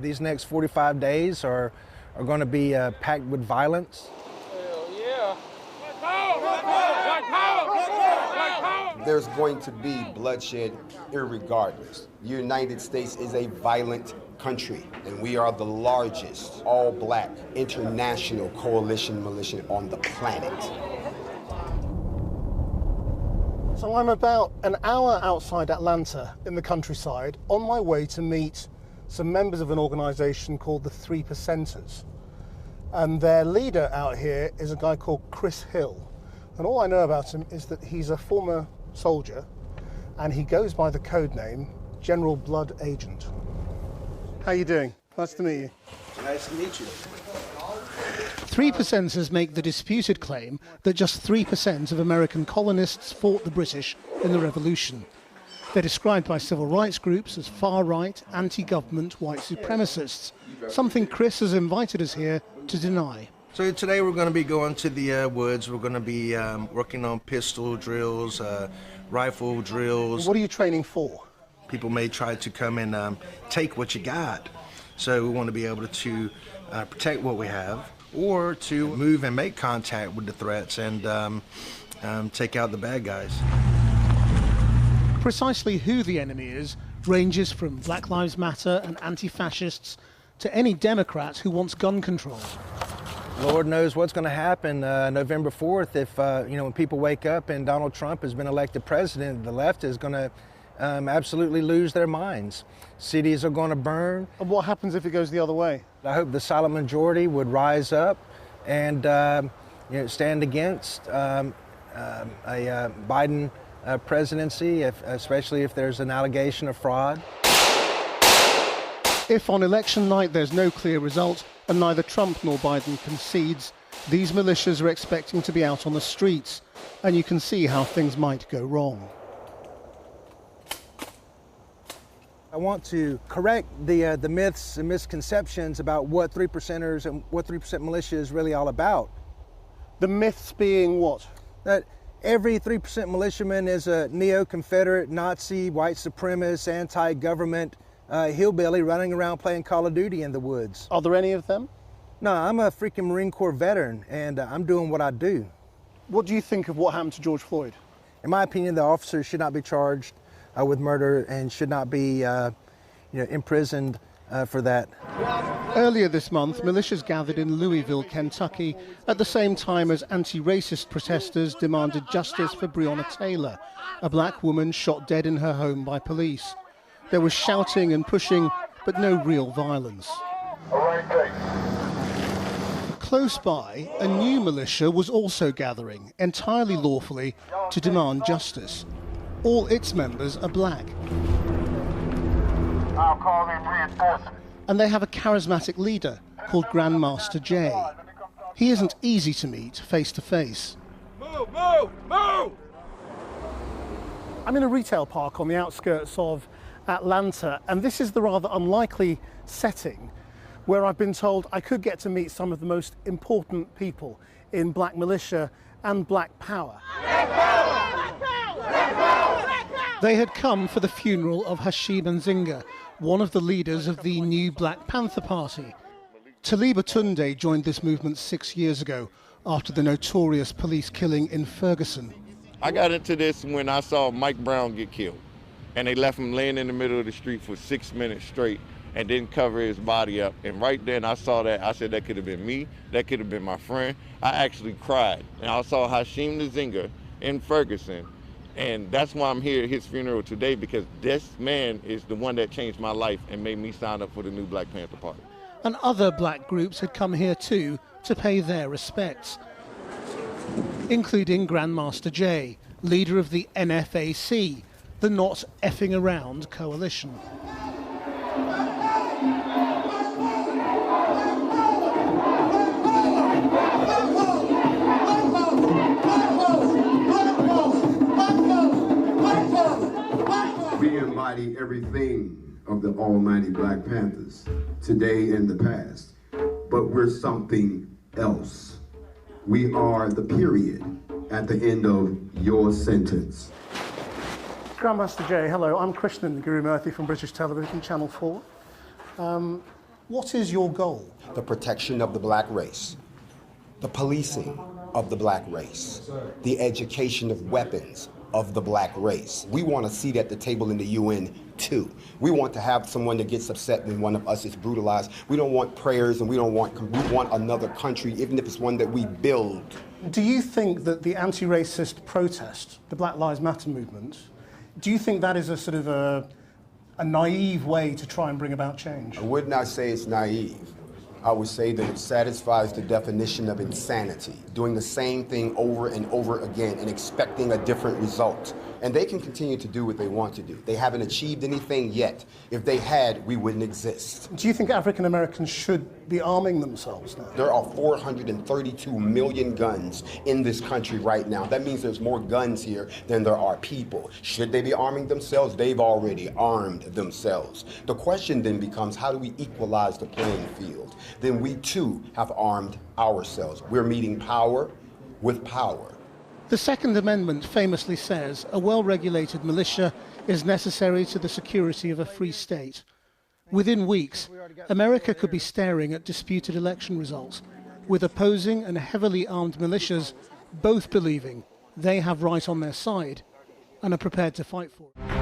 these next 45 days are going to be packed with violence. Hell yeah. There's going to be bloodshed irregardless. The United States is a violent country, and we are the largest all-black international coalition militia on the planet. So I'm about an hour outside Atlanta in the countryside on my way to meet some members of an organisation called the 3%ers. And their leader out here is a guy called Chris Hill. And all I know about him is that he's a former soldier and he goes by the code name General Blood Agent. How you doing? Nice to meet you. Nice to meet you. 3%ers make the disputed claim that just 3% of American colonists fought the British in the Revolution. They're described by civil rights groups as far-right, anti-government white supremacists, something Chris has invited us here to deny. So today we're going to be going to the woods. We're going to be working on pistol drills, rifle drills. What are you training for? People may try to come and take what you got. So we want to be able to protect what we have, or to move and make contact with the threats and take out the bad guys. Precisely who the enemy is ranges from Black Lives Matter and anti-fascists to any Democrat who wants gun control. Lord knows what's going to happen November 4th if, when people wake up and Donald Trump has been elected president, the left is going to absolutely lose their minds. Cities are going to burn. And what happens if it goes the other way? I hope the silent majority would rise up and stand against a Biden presidency, especially if there's an allegation of fraud. If on election night there's no clear result and neither Trump nor Biden concedes, these militias are expecting to be out on the streets, and you can see how things might go wrong. I want to correct the myths and misconceptions about what 3%ers and what 3% militia is really all about. The myths being what? That every 3% militiaman is a neo-Confederate, Nazi, white supremacist, anti-government hillbilly running around playing Call of Duty in the woods. Are there any of them? No, I'm a freaking Marine Corps veteran, and I'm doing what I do. What do you think of what happened to George Floyd? In my opinion, the officers should not be charged with murder and should not be imprisoned for that. Earlier this month, militias gathered in Louisville, Kentucky, at the same time as anti-racist protesters demanded justice for Breonna Taylor, a black woman shot dead in her home by police. There was shouting and pushing, but no real violence. Close by, a new militia was also gathering, entirely lawfully, to demand justice. All its members are black. I'll call in reinforcements. And they have a charismatic leader called Grandmaster Jay. He isn't easy to meet face to face. Move, move, move! I'm in a retail park on the outskirts of Atlanta, and this is the rather unlikely setting where I've been told I could get to meet some of the most important people in black militia and black power. Black power! Black power! Black power! Black power! They had come for the funeral of Hashim Nzinga, one of the leaders of the new Black Panther Party. Taliba Tunde joined this movement 6 years ago after the notorious police killing in Ferguson. I got into this when I saw Mike Brown get killed, and they left him laying in the middle of the street for 6 minutes straight and didn't cover his body up. And right then I saw that, I said that could have been me, that could have been my friend. I actually cried. And I saw Hashim Nzinga in Ferguson, and that's why I'm here at his funeral today, because this man is the one that changed my life and made me sign up for the new Black Panther Party. And other black groups had come here too to pay their respects, including Grandmaster Jay, leader of the NFAC, the Not Effing Around coalition. We embody everything of the almighty Black Panthers, today and the past, but we're something else. We are the period at the end of your sentence. Grandmaster Jay, hello. I'm Krishnan Guru Murthy from British Television, Channel 4. What is your goal? The protection of the black race, the policing of the black race, the education of weapons of the black race. We want a seat at the table in the UN too. We want to have someone that gets upset when one of us is brutalized. We don't want prayers, and we want another country, even if it's one that we build. Do you think that the anti-racist protest, the Black Lives Matter movement, do you think that is a sort of a naive way to try and bring about change? I would not say it's naive. I would say that it satisfies the definition of insanity, doing the same thing over and over again and expecting a different result. And they can continue to do what they want to do. They haven't achieved anything yet. If they had, we wouldn't exist. Do you think African Americans should be arming themselves now? There are 432 million guns in this country right now. That means there's more guns here than there are people. Should they be arming themselves? They've already armed themselves. The question then becomes, how do we equalize the playing field? Then we too have armed ourselves. We're meeting power with power. The Second Amendment famously says a well-regulated militia is necessary to the security of a free state. Within weeks, America could be staring at disputed election results, with opposing and heavily armed militias both believing they have right on their side and are prepared to fight for it.